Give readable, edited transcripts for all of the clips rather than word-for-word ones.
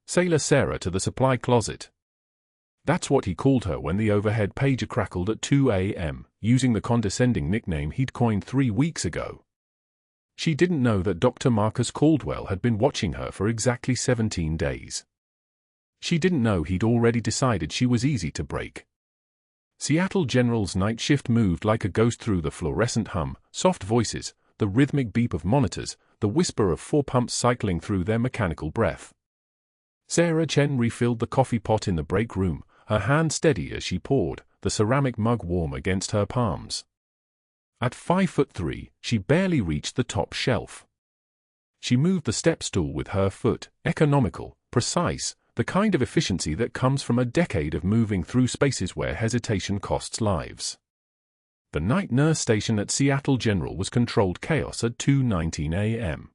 Sailor Sarah to the supply closet. That's what he called her when the overhead pager crackled at 2 a.m., using the condescending nickname he'd coined 3 weeks ago. She didn't know that Dr. Marcus Caldwell had been watching her for exactly 17 days. She didn't know he'd already decided she was easy to break. Seattle General's night shift moved like a ghost through the fluorescent hum, soft voices, the rhythmic beep of monitors, the whisper of 4 pumps cycling through their mechanical breath. Sarah Chen refilled the coffee pot in the break room, her hand steady as she poured, the ceramic mug warm against her palms. At 5'3", she barely reached the top shelf. She moved the step stool with her foot, economical, precise, the kind of efficiency that comes from a decade of moving through spaces where hesitation costs lives. The night nurse station at Seattle General was controlled chaos at 2:19 a.m.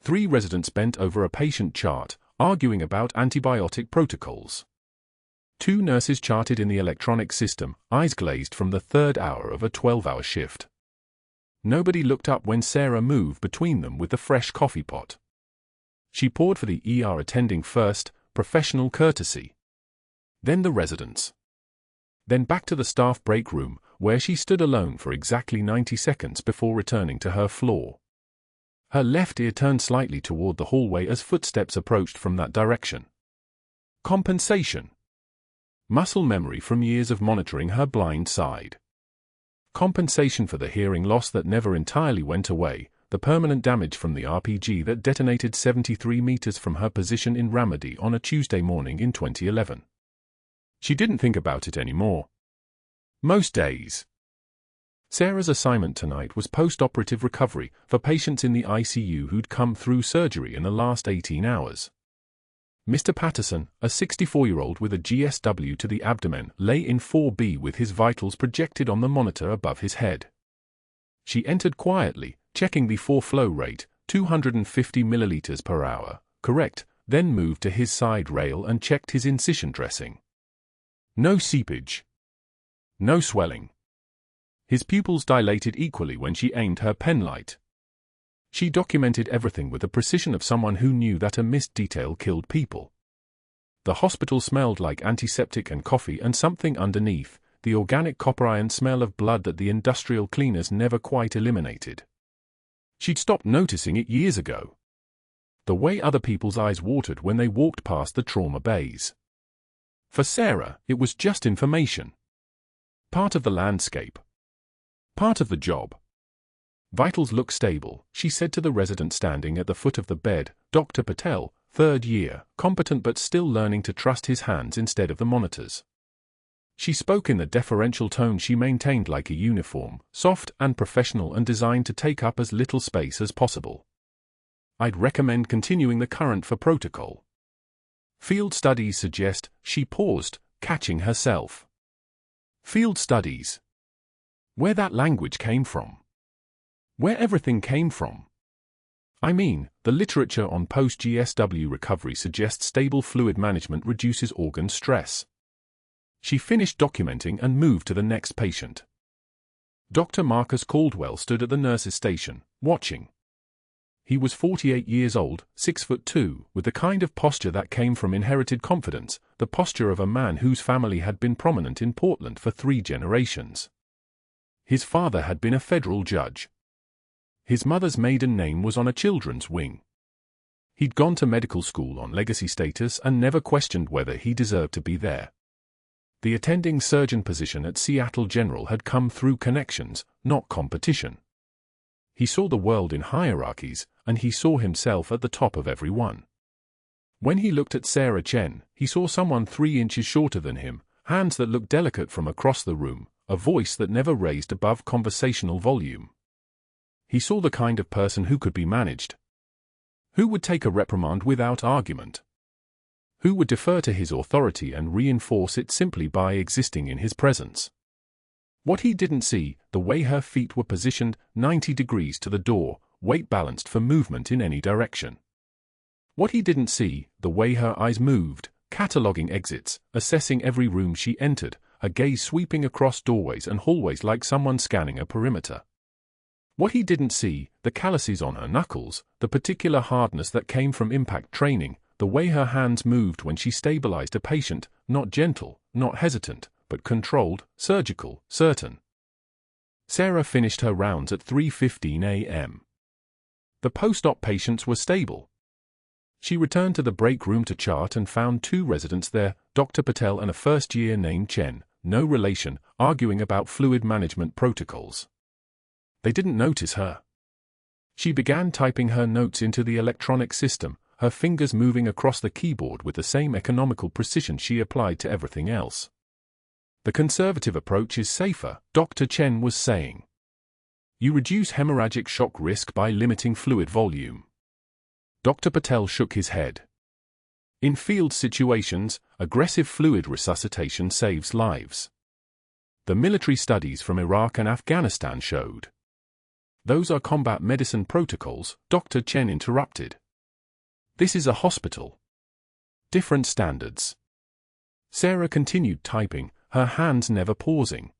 3 residents bent over a patient chart, arguing about antibiotic protocols. 2 nurses charted in the electronic system, eyes glazed from the 3rd hour of a 12-hour shift. Nobody looked up when Sarah moved between them with the fresh coffee pot. She poured for the ER attending first, professional courtesy. Then the residents. Then back to the staff break room, where she stood alone for exactly 90 seconds before returning to her floor. Her left ear turned slightly toward the hallway as footsteps approached from that direction. Compensation. Muscle memory from years of monitoring her blind side. Compensation for the hearing loss that never entirely went away, the permanent damage from the RPG that detonated 73 meters from her position in Ramadi on a Tuesday morning in 2011. She didn't think about it anymore. Most days. Sarah's assignment tonight was post-operative recovery for patients in the ICU who'd come through surgery in the last 18 hours. Mr. Patterson, a 64-year-old with a GSW to the abdomen, lay in 4B with his vitals projected on the monitor above his head. She entered quietly, checking the 4 flow rate, 250 milliliters per hour, correct, then moved to his side rail and checked his incision dressing. No seepage. No swelling. His pupils dilated equally when she aimed her penlight. She documented everything with the precision of someone who knew that a missed detail killed people. The hospital smelled like antiseptic and coffee and something underneath, the organic copper iron smell of blood that the industrial cleaners never quite eliminated. She'd stopped noticing it years ago. The way other people's eyes watered when they walked past the trauma bays. For Sarah, it was just information. Part of the landscape. Part of the job. Vitals look stable, she said to the resident standing at the foot of the bed, Dr. Patel, 3rd year, competent but still learning to trust his hands instead of the monitors. She spoke in the deferential tone she maintained like a uniform, soft and professional and designed to take up as little space as possible. I'd recommend continuing the current for protocol. Field studies suggest, she paused, catching herself. Field studies. Where that language came from. Where everything came from. I mean, the literature on post-GSW recovery suggests stable fluid management reduces organ stress. She finished documenting and moved to the next patient. Dr. Marcus Caldwell stood at the nurse's station, watching. He was 48 years old, 6'2", with the kind of posture that came from inherited confidence, the posture of a man whose family had been prominent in Portland for 3 generations. His father had been a federal judge. His mother's maiden name was on a children's wing. He'd gone to medical school on legacy status and never questioned whether he deserved to be there. The attending surgeon position at Seattle General had come through connections, not competition. He saw the world in hierarchies, and he saw himself at the top of every one. When he looked at Sarah Chen, he saw someone 3 inches shorter than him, hands that looked delicate from across the room, a voice that never raised above conversational volume. He saw the kind of person who could be managed. Who would take a reprimand without argument? Who would defer to his authority and reinforce it simply by existing in his presence? What he didn't see, the way her feet were positioned 90 degrees to the door, weight balanced for movement in any direction. What he didn't see, the way her eyes moved, cataloging exits, assessing every room she entered, a gaze sweeping across doorways and hallways like someone scanning a perimeter. What he didn't see, the calluses on her knuckles, the particular hardness that came from impact training, the way her hands moved when she stabilized a patient, not gentle, not hesitant, but controlled, surgical, certain. Sarah finished her rounds at 3:15 a.m. The post-op patients were stable. She returned to the break room to chart and found 2 residents there, Dr. Patel and a first-year named Chen, no relation, arguing about fluid management protocols. They didn't notice her. She began typing her notes into the electronic system, her fingers moving across the keyboard with the same economical precision she applied to everything else. The conservative approach is safer, Dr. Chen was saying. You reduce hemorrhagic shock risk by limiting fluid volume. Dr. Patel shook his head. In field situations, aggressive fluid resuscitation saves lives. The military studies from Iraq and Afghanistan showed. Those are combat medicine protocols, Dr. Chen interrupted. This is a hospital. Different standards. Sarah continued typing, her hands never pausing.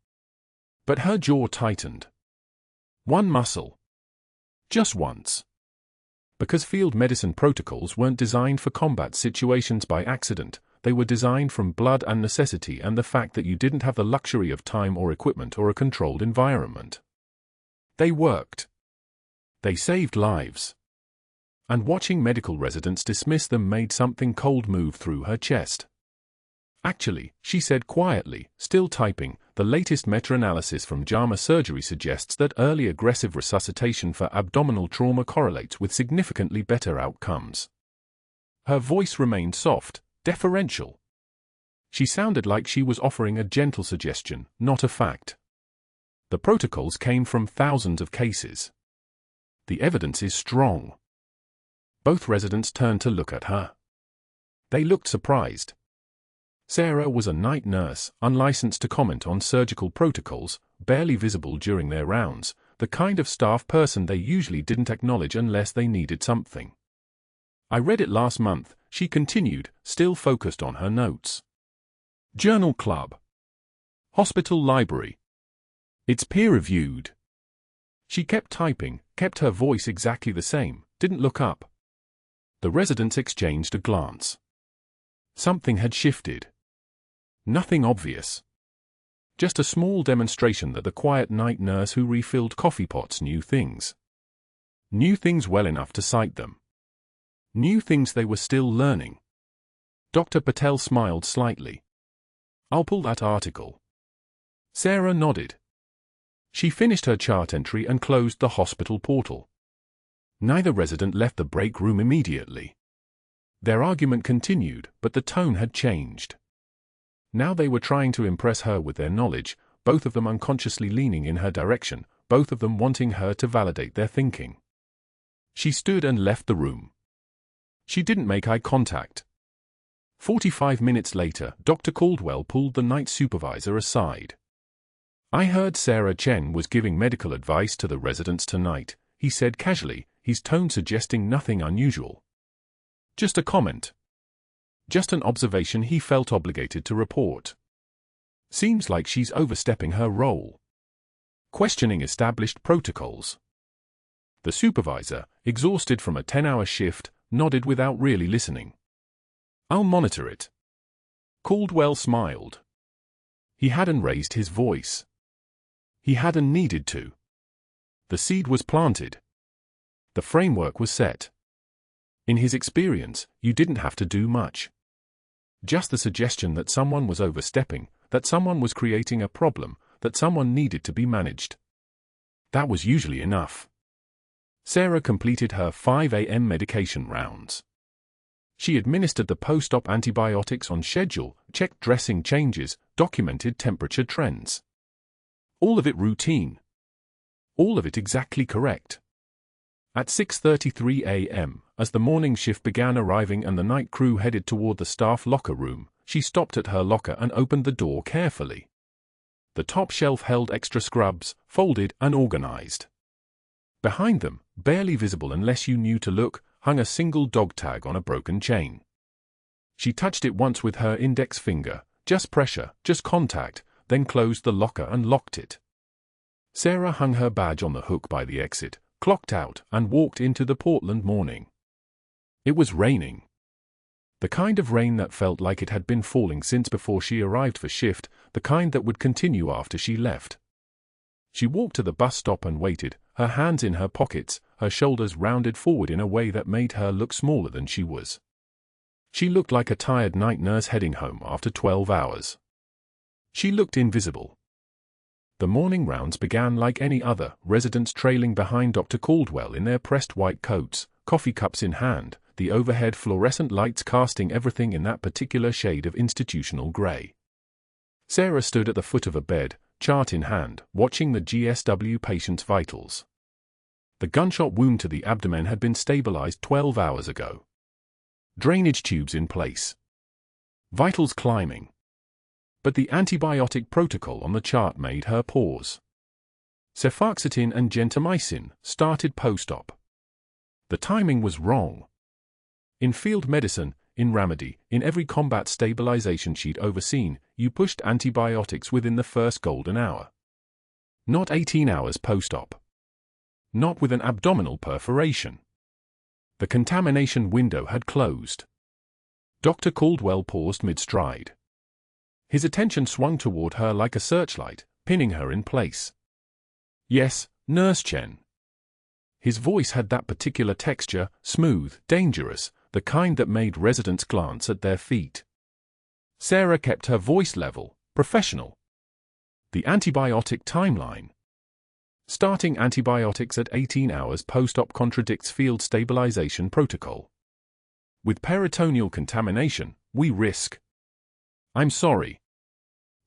But her jaw tightened. One muscle. Just once. Because field medicine protocols weren't designed for combat situations by accident, they were designed from blood and necessity and the fact that you didn't have the luxury of time or equipment or a controlled environment. They worked. They saved lives. And watching medical residents dismiss them made something cold move through her chest. Actually, she said quietly, still typing, the latest meta-analysis from JAMA surgery suggests that early aggressive resuscitation for abdominal trauma correlates with significantly better outcomes. Her voice remained soft, deferential. She sounded like she was offering a gentle suggestion, not a fact. The protocols came from thousands of cases. The evidence is strong. Both residents turned to look at her. They looked surprised. Sarah was a night nurse, unlicensed to comment on surgical protocols, barely visible during their rounds, the kind of staff person they usually didn't acknowledge unless they needed something. I read it last month, she continued, still focused on her notes. Journal Club. Hospital Library. It's peer-reviewed. She kept typing, kept her voice exactly the same, didn't look up. The residents exchanged a glance. Something had shifted. Nothing obvious. Just a small demonstration that the quiet night nurse who refilled coffee pots knew things. Knew things well enough to cite them. Knew things they were still learning. Dr. Patel smiled slightly. I'll pull that article. Sarah nodded. She finished her chart entry and closed the hospital portal. Neither resident left the break room immediately. Their argument continued, but the tone had changed. Now they were trying to impress her with their knowledge, both of them unconsciously leaning in her direction, both of them wanting her to validate their thinking. She stood and left the room. She didn't make eye contact. 45 minutes later, Dr. Caldwell pulled the night supervisor aside. I heard Sarah Chen was giving medical advice to the residents tonight, he said casually, his tone suggesting nothing unusual. Just a comment. Just an observation he felt obligated to report. Seems like she's overstepping her role. Questioning established protocols. The supervisor, exhausted from a 10-hour shift, nodded without really listening. I'll monitor it. Caldwell smiled. He hadn't raised his voice. He hadn't needed to. The seed was planted. The framework was set. In his experience, you didn't have to do much. Just the suggestion that someone was overstepping, that someone was creating a problem, that someone needed to be managed. That was usually enough. Sarah completed her 5 a.m. medication rounds. She administered the post-op antibiotics on schedule, checked dressing changes, documented temperature trends. All of it routine. All of it exactly correct. At 6:33 a.m., as the morning shift began arriving and the night crew headed toward the staff locker room, she stopped at her locker and opened the door carefully. The top shelf held extra scrubs, folded and organized. Behind them, barely visible unless you knew to look, hung a single dog tag on a broken chain. She touched it once with her index finger, just pressure, just contact, then closed the locker and locked it. Sarah hung her badge on the hook by the exit, clocked out, and walked into the Portland morning. It was raining. The kind of rain that felt like it had been falling since before she arrived for shift, the kind that would continue after she left. She walked to the bus stop and waited, her hands in her pockets, her shoulders rounded forward in a way that made her look smaller than she was. She looked like a tired night nurse heading home after 12 hours. She looked invisible. The morning rounds began like any other, residents trailing behind Dr. Caldwell in their pressed white coats, coffee cups in hand, the overhead fluorescent lights casting everything in that particular shade of institutional grey. Sarah stood at the foot of a bed, chart in hand, watching the GSW patient's vitals. The gunshot wound to the abdomen had been stabilized 12 hours ago. Drainage tubes in place. Vitals climbing. But the antibiotic protocol on the chart made her pause. Cefoxitin and gentamicin started post-op. The timing was wrong. In field medicine, in Ramadi, in every combat stabilization she'd overseen, you pushed antibiotics within the first golden hour. Not 18 hours post-op. Not with an abdominal perforation. The contamination window had closed. Dr. Caldwell paused mid-stride. His attention swung toward her like a searchlight, pinning her in place. Yes, Nurse Chen. His voice had that particular texture, smooth, dangerous, the kind that made residents glance at their feet. Sarah kept her voice level, professional. The antibiotic timeline. Starting antibiotics at 18 hours post-op contradicts field stabilization protocol. With peritoneal contamination, we risk. I'm sorry.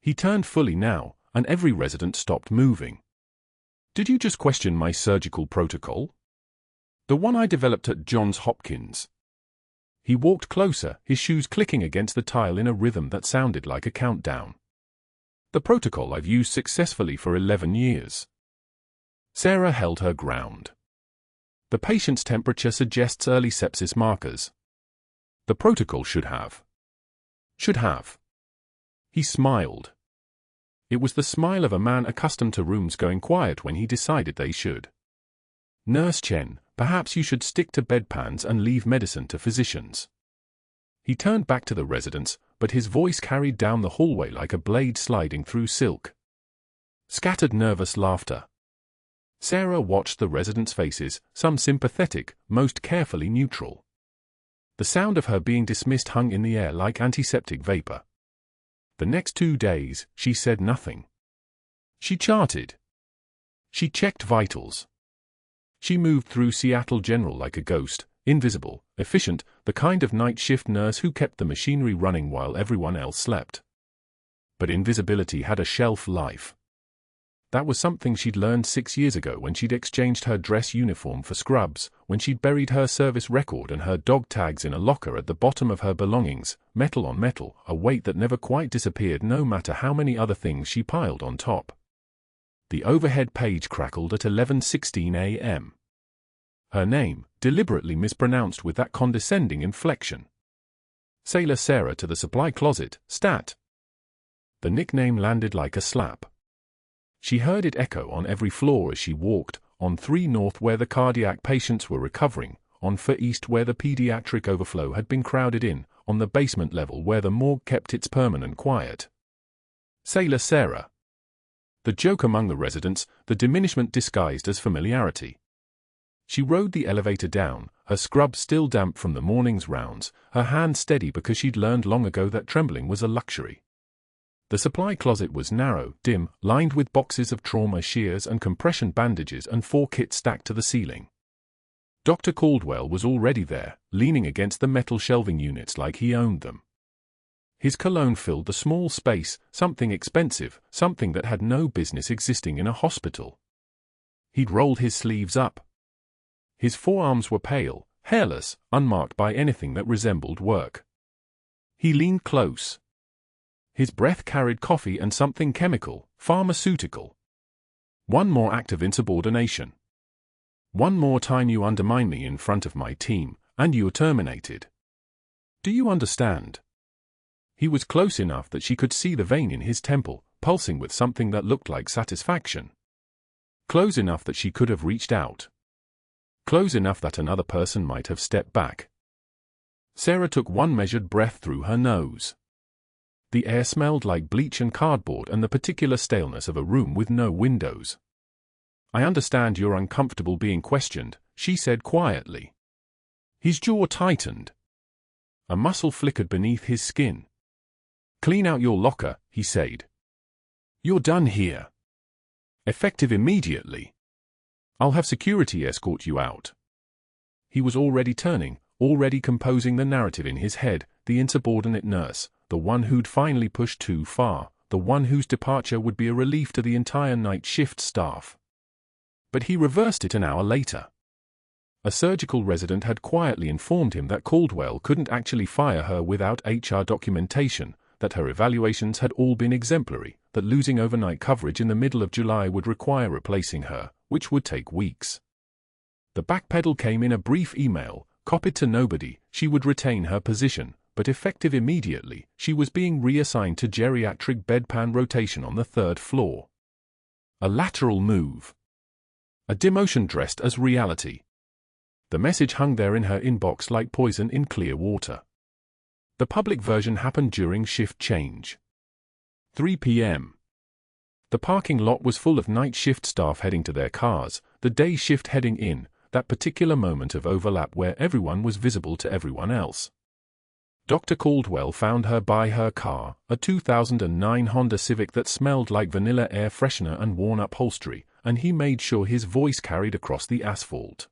He turned fully now, and every resident stopped moving. Did you just question my surgical protocol? The one I developed at Johns Hopkins. He walked closer, his shoes clicking against the tile in a rhythm that sounded like a countdown. The protocol I've used successfully for 11 years. Sarah held her ground. The patient's temperature suggests early sepsis markers. The protocol should have. Should have. He smiled. It was the smile of a man accustomed to rooms going quiet when he decided they should. Nurse Chen, perhaps you should stick to bedpans and leave medicine to physicians. He turned back to the residents, but his voice carried down the hallway like a blade sliding through silk. Scattered nervous laughter. Sarah watched the residents' faces, some sympathetic, most carefully neutral. The sound of her being dismissed hung in the air like antiseptic vapor. The next 2 days, she said nothing. She charted. She checked vitals. She moved through Seattle General like a ghost, invisible, efficient, the kind of night shift nurse who kept the machinery running while everyone else slept. But invisibility had a shelf life. That was something she'd learned 6 years ago when she'd exchanged her dress uniform for scrubs, when she'd buried her service record and her dog tags in a locker at the bottom of her belongings, metal on metal, a weight that never quite disappeared no matter how many other things she piled on top. The overhead page crackled at 11:16 a.m. Her name, deliberately mispronounced with that condescending inflection. Sailor Sarah to the supply closet, stat. The nickname landed like a slap. She heard it echo on every floor as she walked, on 3 North where the cardiac patients were recovering, on 4 East where the pediatric overflow had been crowded in, on the basement level where the morgue kept its permanent quiet. Sailor Sarah. The joke among the residents, the diminishment disguised as familiarity. She rode the elevator down, her scrub still damp from the morning's rounds, her hand steady because she'd learned long ago that trembling was a luxury. The supply closet was narrow, dim, lined with boxes of trauma shears and compression bandages and 4 kits stacked to the ceiling. Dr. Caldwell was already there, leaning against the metal shelving units like he owned them. His cologne filled the small space, something expensive, something that had no business existing in a hospital. He'd rolled his sleeves up. His forearms were pale, hairless, unmarked by anything that resembled work. He leaned close. His breath carried coffee and something chemical, pharmaceutical. One more act of insubordination. One more time you undermine me in front of my team, and you're terminated. Do you understand? He was close enough that she could see the vein in his temple, pulsing with something that looked like satisfaction. Close enough that she could have reached out. Close enough that another person might have stepped back. Sarah took one measured breath through her nose. The air smelled like bleach and cardboard and the particular staleness of a room with no windows. "I understand you're uncomfortable being questioned," she said quietly. His jaw tightened. A muscle flickered beneath his skin. "Clean out your locker," he said. "You're done here. Effective immediately. I'll have security escort you out." He was already turning, already composing the narrative in his head, the insubordinate nurse, the one who'd finally pushed too far, the one whose departure would be a relief to the entire night shift staff. But he reversed it an hour later. A surgical resident had quietly informed him that Caldwell couldn't actually fire her without HR documentation, that her evaluations had all been exemplary, that losing overnight coverage in the middle of July would require replacing her, which would take weeks. The backpedal came in a brief email, copied to nobody. She would retain her position, but effective immediately, she was being reassigned to geriatric bedpan rotation on the 3rd floor. A lateral move. A demotion dressed as reality. The message hung there in her inbox like poison in clear water. The public version happened during shift change. 3 p.m. The parking lot was full of night shift staff heading to their cars, the day shift heading in, that particular moment of overlap where everyone was visible to everyone else. Dr. Caldwell found her by her car, a 2009 Honda Civic that smelled like vanilla air freshener and worn upholstery, and he made sure his voice carried across the asphalt.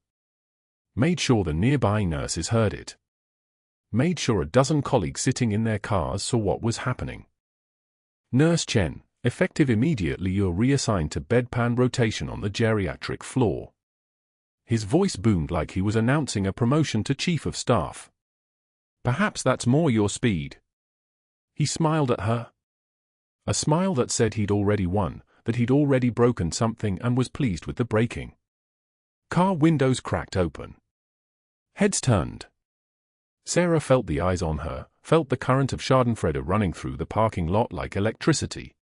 Made sure the nearby nurses heard it. Made sure a dozen colleagues sitting in their cars saw what was happening. "Nurse Chen, effective immediately you're reassigned to bedpan rotation on the geriatric floor." His voice boomed like he was announcing a promotion to chief of staff. "Perhaps that's more your speed." He smiled at her. A smile that said he'd already won, that he'd already broken something and was pleased with the breaking. Car windows cracked open. Heads turned. Sarah felt the eyes on her, felt the current of Schadenfreude running through the parking lot like electricity.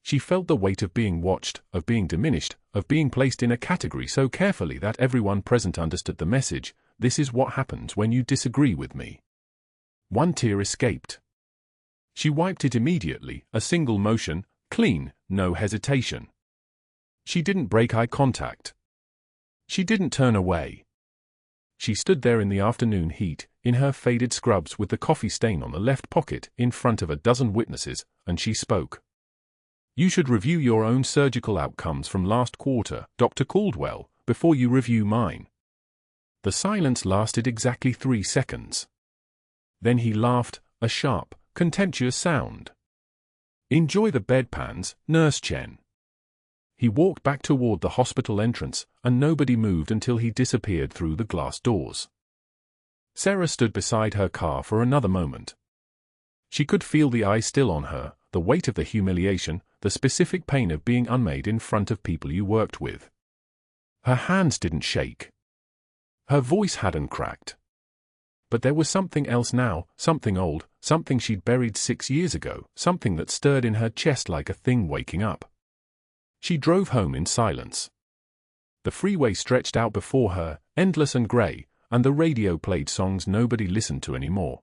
She felt the weight of being watched, of being diminished, of being placed in a category so carefully that everyone present understood the message: "This is what happens when you disagree with me." One tear escaped. She wiped it immediately, a single motion, clean, no hesitation. She didn't break eye contact. She didn't turn away. She stood there in the afternoon heat, in her faded scrubs with the coffee stain on the left pocket, in front of a dozen witnesses, and she spoke. "You should review your own surgical outcomes from last quarter, Dr. Caldwell, before you review mine." The silence lasted exactly 3 seconds. Then he laughed, a sharp, contemptuous sound. "Enjoy the bedpans, Nurse Chen." He walked back toward the hospital entrance, and nobody moved until he disappeared through the glass doors. Sarah stood beside her car for another moment. She could feel the eyes still on her, the weight of the humiliation, the specific pain of being unmade in front of people you worked with. Her hands didn't shake. Her voice hadn't cracked. But there was something else now, something old, something she'd buried 6 years ago, something that stirred in her chest like a thing waking up. She drove home in silence. The freeway stretched out before her, endless and gray, and the radio played songs nobody listened to anymore.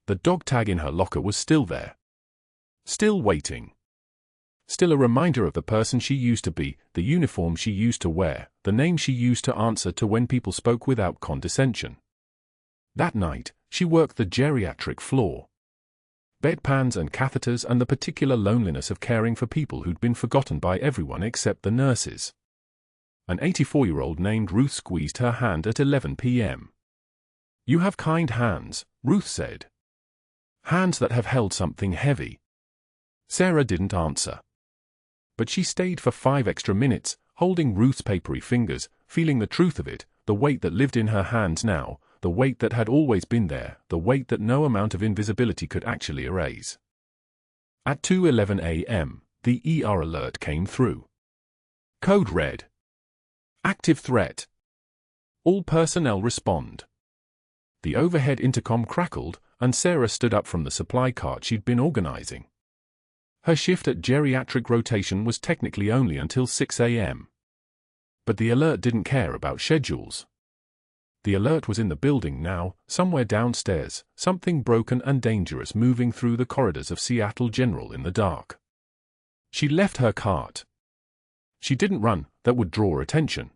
The dog tag in her locker was still there. Still waiting. Still a reminder of the person she used to be, the uniform she used to wear, the name she used to answer to when people spoke without condescension. That night, she worked the geriatric floor. Bedpans and catheters and the particular loneliness of caring for people who'd been forgotten by everyone except the nurses. An 84-year-old named Ruth squeezed her hand at 11 p.m. "You have kind hands," Ruth said. "Hands that have held something heavy." Sarah didn't answer. But she stayed for 5 extra minutes, holding Ruth's papery fingers, feeling the truth of it, the weight that lived in her hands now, the weight that had always been there, the weight that no amount of invisibility could actually erase. At 2:11 a.m., the ER alert came through. Code red. Active threat. All personnel respond. The overhead intercom crackled, and Sarah stood up from the supply cart she'd been organizing. Her shift at geriatric rotation was technically only until 6 a.m. But the alert didn't care about schedules. The alert was in the building now, somewhere downstairs, something broken and dangerous moving through the corridors of Seattle General in the dark. She left her cart. She didn't run, that would draw attention.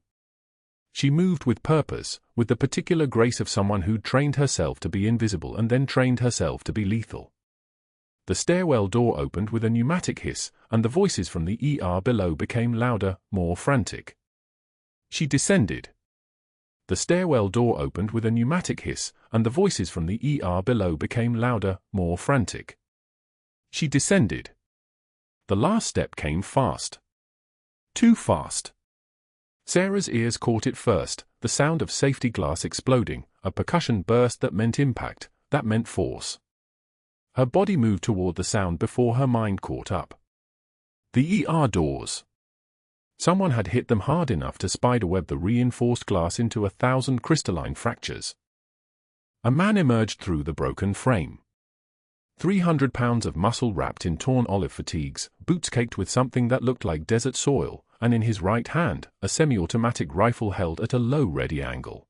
She moved with purpose, with the particular grace of someone who'd trained herself to be invisible and then trained herself to be lethal. The stairwell door opened with a pneumatic hiss, and the voices from the ER below became louder, more frantic. She descended. The stairwell door opened with a pneumatic hiss, and the voices from the ER below became louder, more frantic. She descended. The last step came fast. Too fast. Sarah's ears caught it first, the sound of safety glass exploding, a percussion burst that meant impact, that meant force. Her body moved toward the sound before her mind caught up. The ER doors. Someone had hit them hard enough to spiderweb the reinforced glass into 1,000 crystalline fractures. A man emerged through the broken frame. 300 pounds of muscle wrapped in torn olive fatigues, boots caked with something that looked like desert soil, and in his right hand, a semi-automatic rifle held at a low ready angle.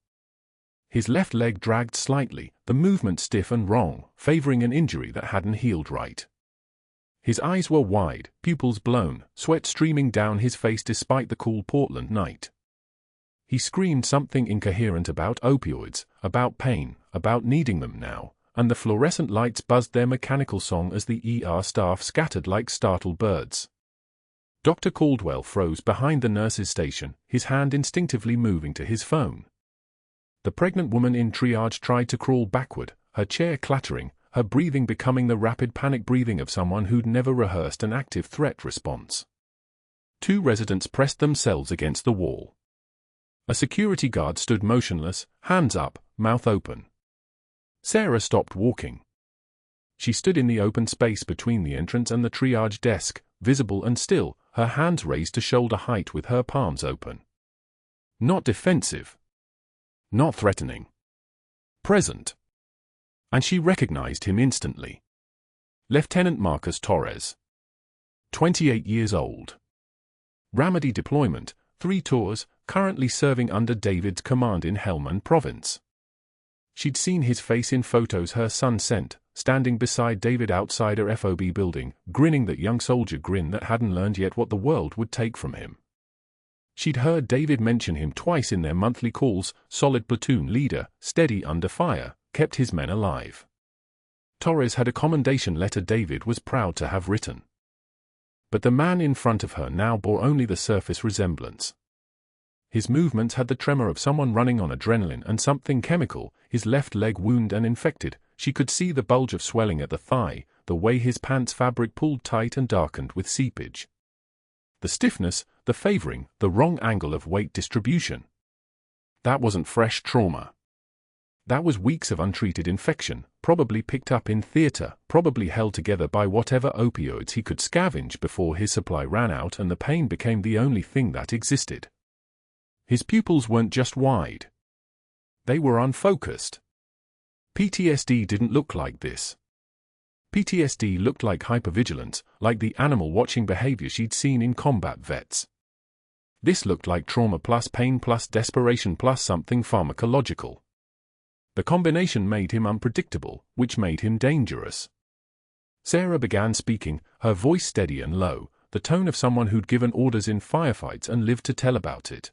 His left leg dragged slightly, the movement stiff and wrong, favoring an injury that hadn't healed right. His eyes were wide, pupils blown, sweat streaming down his face despite the cool Portland night. He screamed something incoherent about opioids, about pain, about needing them now, and the fluorescent lights buzzed their mechanical song as the ER staff scattered like startled birds. Dr. Caldwell froze behind the nurse's station, his hand instinctively moving to his phone. The pregnant woman in triage tried to crawl backward, her chair clattering, her breathing becoming the rapid panic breathing of someone who'd never rehearsed an active threat response. 2 residents pressed themselves against the wall. A security guard stood motionless, hands up, mouth open. Sarah stopped walking. She stood in the open space between the entrance and the triage desk, visible and still, her hands raised to shoulder height with her palms open. Not defensive. Not threatening. Present. And she recognized him instantly. Lieutenant Marcus Torres. 28 years old. Ramadi deployment, 3 tours, currently serving under David's command in Helmand Province. She'd seen his face in photos her son sent, standing beside David outside a FOB building, grinning that young soldier grin that hadn't learned yet what the world would take from him. She'd heard David mention him twice in their monthly calls, solid platoon leader, steady under fire, kept his men alive. Torres had a commendation letter David was proud to have written. But the man in front of her now bore only the surface resemblance. His movements had the tremor of someone running on adrenaline and something chemical, his left leg wound and infected. She could see the bulge of swelling at the thigh, the way his pants fabric pulled tight and darkened with seepage. The stiffness, the favoring, the wrong angle of weight distribution. That wasn't fresh trauma. That was weeks of untreated infection, probably picked up in theater, probably held together by whatever opioids he could scavenge before his supply ran out and the pain became the only thing that existed. His pupils weren't just wide. They were unfocused. PTSD didn't look like this. PTSD looked like hypervigilance, like the animal-watching behavior she'd seen in combat vets. This looked like trauma plus pain plus desperation plus something pharmacological. The combination made him unpredictable, which made him dangerous. Sarah began speaking, her voice steady and low, the tone of someone who'd given orders in firefights and lived to tell about it.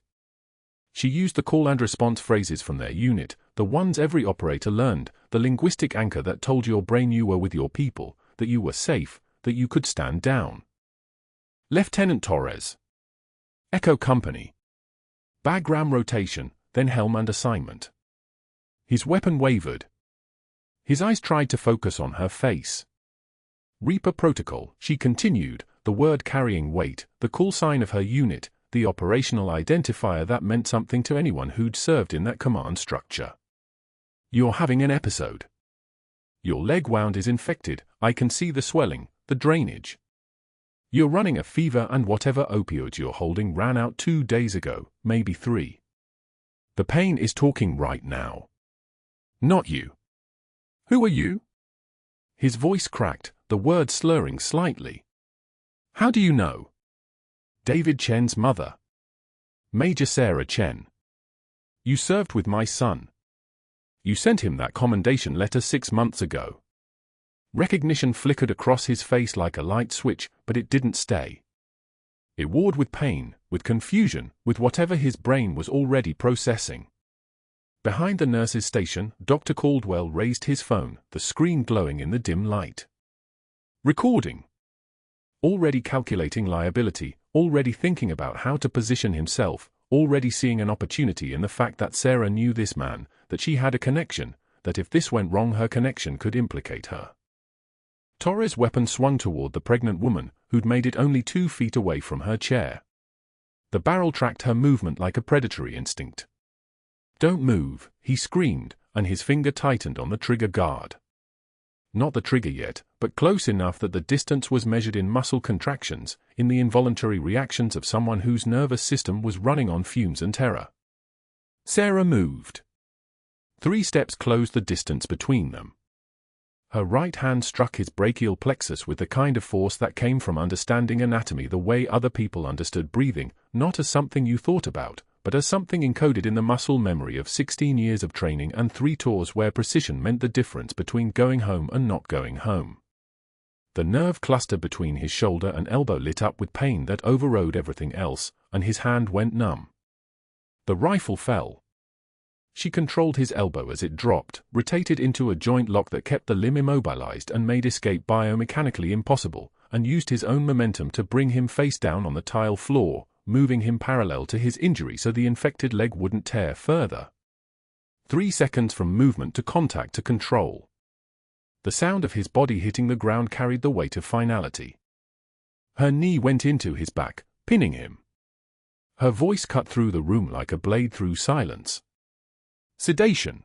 She used the call and response phrases from their unit, the ones every operator learned, the linguistic anchor that told your brain you were with your people, that you were safe, that you could stand down. Lieutenant Torres. Echo Company. Bagram rotation, then Helmand assignment. His weapon wavered. His eyes tried to focus on her face. Reaper protocol, she continued, the word carrying weight, the call sign of her unit, the operational identifier that meant something to anyone who'd served in that command structure. You're having an episode. Your leg wound is infected, I can see the swelling, the drainage. You're running a fever and whatever opioids you're holding ran out 2 days ago, maybe 3. The pain is talking right now. Not you. Who are you? His voice cracked, the words slurring slightly. How do you know? David Chen's mother. Major Sarah Chen. You served with my son, You sent him that commendation letter 6 months ago. Recognition flickered across his face like a light switch, but it didn't stay. It warred with pain, with confusion, with whatever his brain was already processing. Behind the nurse's station, Dr. Caldwell raised his phone, the screen glowing in the dim light. Recording. Already calculating liability, already thinking about how to position himself, already seeing an opportunity in the fact that Sarah knew this man, that she had a connection, that if this went wrong her connection could implicate her. Torres' weapon swung toward the pregnant woman, who'd made it only 2 feet away from her chair. The barrel tracked her movement like a predatory instinct. "Don't move," he screamed, and his finger tightened on the trigger guard. Not the trigger yet, but close enough that the distance was measured in muscle contractions, in the involuntary reactions of someone whose nervous system was running on fumes and terror. Sarah moved. 3 steps closed the distance between them. Her right hand struck his brachial plexus with the kind of force that came from understanding anatomy the way other people understood breathing, not as something you thought about, but as something encoded in the muscle memory of 16 years of training and 3 tours where precision meant the difference between going home and not going home. The nerve cluster between his shoulder and elbow lit up with pain that overrode everything else, and his hand went numb. The rifle fell. She controlled his elbow as it dropped, rotated into a joint lock that kept the limb immobilized and made escape biomechanically impossible, and used his own momentum to bring him face down on the tile floor, moving him parallel to his injury so the infected leg wouldn't tear further. 3 seconds from movement to contact to control. The sound of his body hitting the ground carried the weight of finality. Her knee went into his back, pinning him. Her voice cut through the room like a blade through silence. Sedation.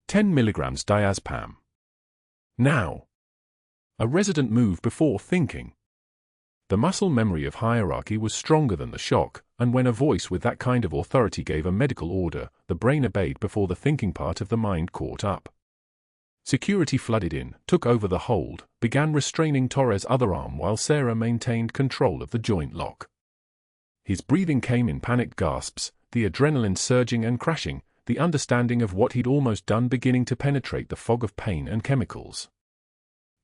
10 milligrams diazepam. Now. A resident moved before thinking. The muscle memory of hierarchy was stronger than the shock, and when a voice with that kind of authority gave a medical order, the brain obeyed before the thinking part of the mind caught up. Security flooded in, took over the hold, began restraining Torres' other arm while Sarah maintained control of the joint lock. His breathing came in panicked gasps, the adrenaline surging and crashing, the understanding of what he'd almost done beginning to penetrate the fog of pain and chemicals.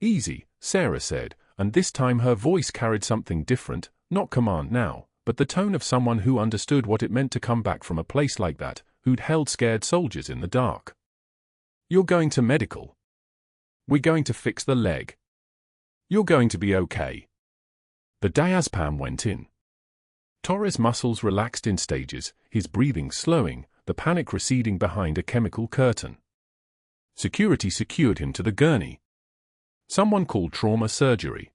"Easy," Sarah said, and this time her voice carried something different, not command now, but the tone of someone who understood what it meant to come back from a place like that, who'd held scared soldiers in the dark. "You're going to medical. We're going to fix the leg. You're going to be okay." The diazepam went in. Torres' muscles relaxed in stages, his breathing slowing, the panic receding behind a chemical curtain. Security secured him to the gurney. Someone called trauma surgery.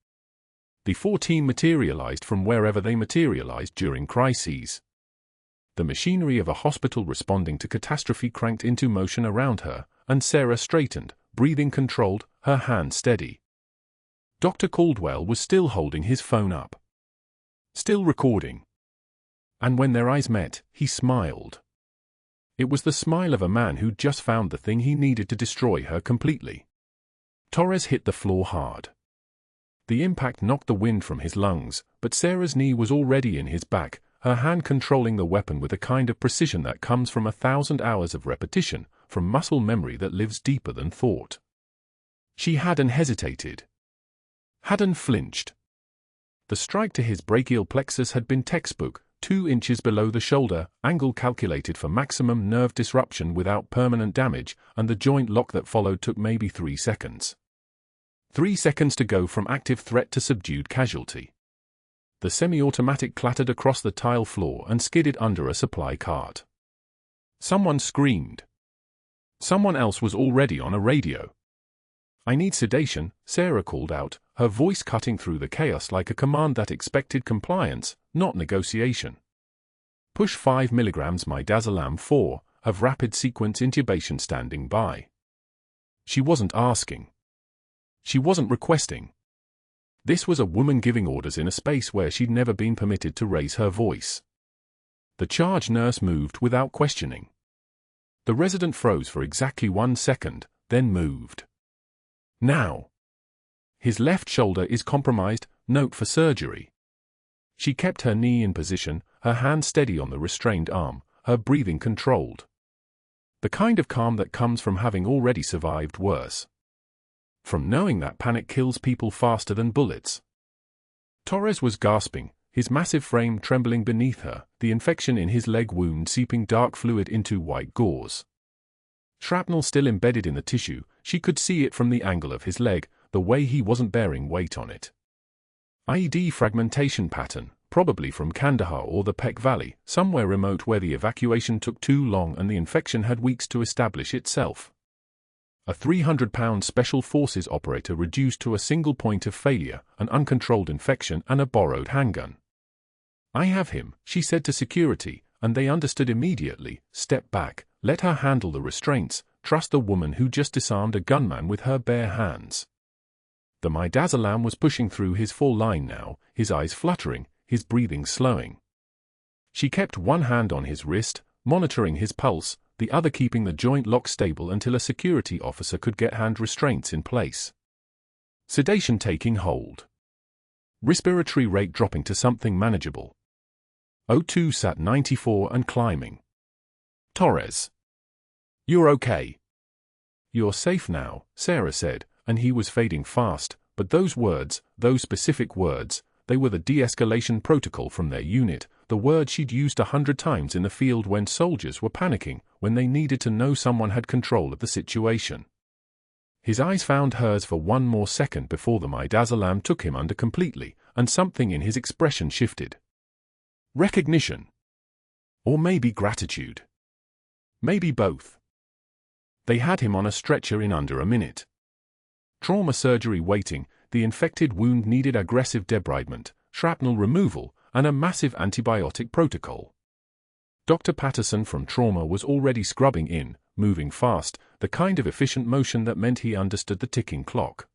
The 14 materialized from wherever they materialized during crises. The machinery of a hospital responding to catastrophe cranked into motion around her, and Sarah straightened, breathing controlled, her hand steady. Dr. Caldwell was still holding his phone up. Still recording. And when their eyes met, he smiled. It was the smile of a man who'd just found the thing he needed to destroy her completely. Torres hit the floor hard. The impact knocked the wind from his lungs, but Sarah's knee was already in his back, her hand controlling the weapon with a kind of precision that comes from 1,000 hours of repetition, from muscle memory that lives deeper than thought. She hadn't hesitated. Hadn't flinched. The strike to his brachial plexus had been textbook, 2 inches below the shoulder, angle calculated for maximum nerve disruption without permanent damage, and the joint lock that followed took maybe 3 seconds. 3 seconds to go from active threat to subdued casualty. The semi-automatic clattered across the tile floor and skidded under a supply cart. Someone screamed. Someone else was already on a radio. "I need sedation," Sarah called out, her voice cutting through the chaos like a command that expected compliance, not negotiation. "Push 5 milligrams midazolam 4, have rapid sequence intubation standing by." She wasn't asking. She wasn't requesting. This was a woman giving orders in a space where she'd never been permitted to raise her voice. The charge nurse moved without questioning. The resident froze for exactly 1 second, then moved. "Now. His left shoulder is compromised, note for surgery." She kept her knee in position, her hand steady on the restrained arm, her breathing controlled. The kind of calm that comes from having already survived worse. From knowing that panic kills people faster than bullets. Torres was gasping, his massive frame trembling beneath her, the infection in his leg wound seeping dark fluid into white gauze. Shrapnel still embedded in the tissue, she could see it from the angle of his leg, the way he wasn't bearing weight on it. IED fragmentation pattern, probably from Kandahar or the Peck Valley, somewhere remote where the evacuation took too long and the infection had weeks to establish itself. A 300-pound Special Forces operator reduced to a single point of failure, an uncontrolled infection and a borrowed handgun. "I have him," she said to security, and they understood immediately. Step back, let her handle the restraints, trust the woman who just disarmed a gunman with her bare hands. The midazolam was pushing through his full line now, his eyes fluttering, his breathing slowing. She kept one hand on his wrist, monitoring his pulse, the other keeping the joint lock stable until a security officer could get hand restraints in place. Sedation taking hold. Respiratory rate dropping to something manageable. O2 sat 94 and climbing. "Torres. You're okay. You're safe now," Sarah said, and he was fading fast, but those words, those specific words, they were the de-escalation protocol from their unit, the word she'd used 100 times in the field when soldiers were panicking, when they needed to know someone had control of the situation. His eyes found hers for one more second before the midazolam took him under completely, and something in his expression shifted. Recognition. Or maybe gratitude. Maybe both. They had him on a stretcher in under a minute. Trauma surgery waiting, the infected wound needed aggressive debridement, shrapnel removal, and a massive antibiotic protocol. Dr. Patterson from trauma was already scrubbing in, moving fast, the kind of efficient motion that meant he understood the ticking clock.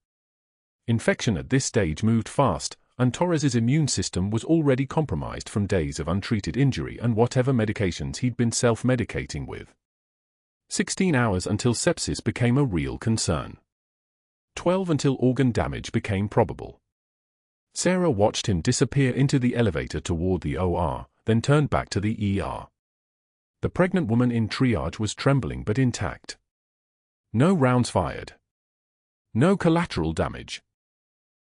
Infection at this stage moved fast, and Torres's immune system was already compromised from days of untreated injury and whatever medications he'd been self-medicating with. 16 hours until sepsis became a real concern. 12 until organ damage became probable. Sarah watched him disappear into the elevator toward the OR, then turned back to the ER. The pregnant woman in triage was trembling but intact. No rounds fired. No collateral damage.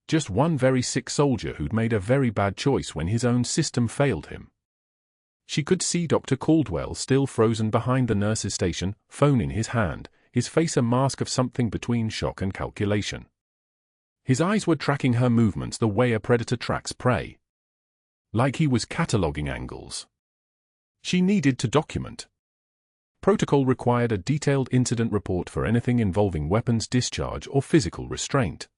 Just one very sick soldier who'd made a very bad choice when his own system failed him. She could see Dr. Caldwell still frozen behind the nurse's station, phone in his hand, his face a mask of something between shock and calculation. His eyes were tracking her movements the way a predator tracks prey. Like he was cataloging angles. She needed to document. Protocol required a detailed incident report for anything involving weapons discharge or physical restraint.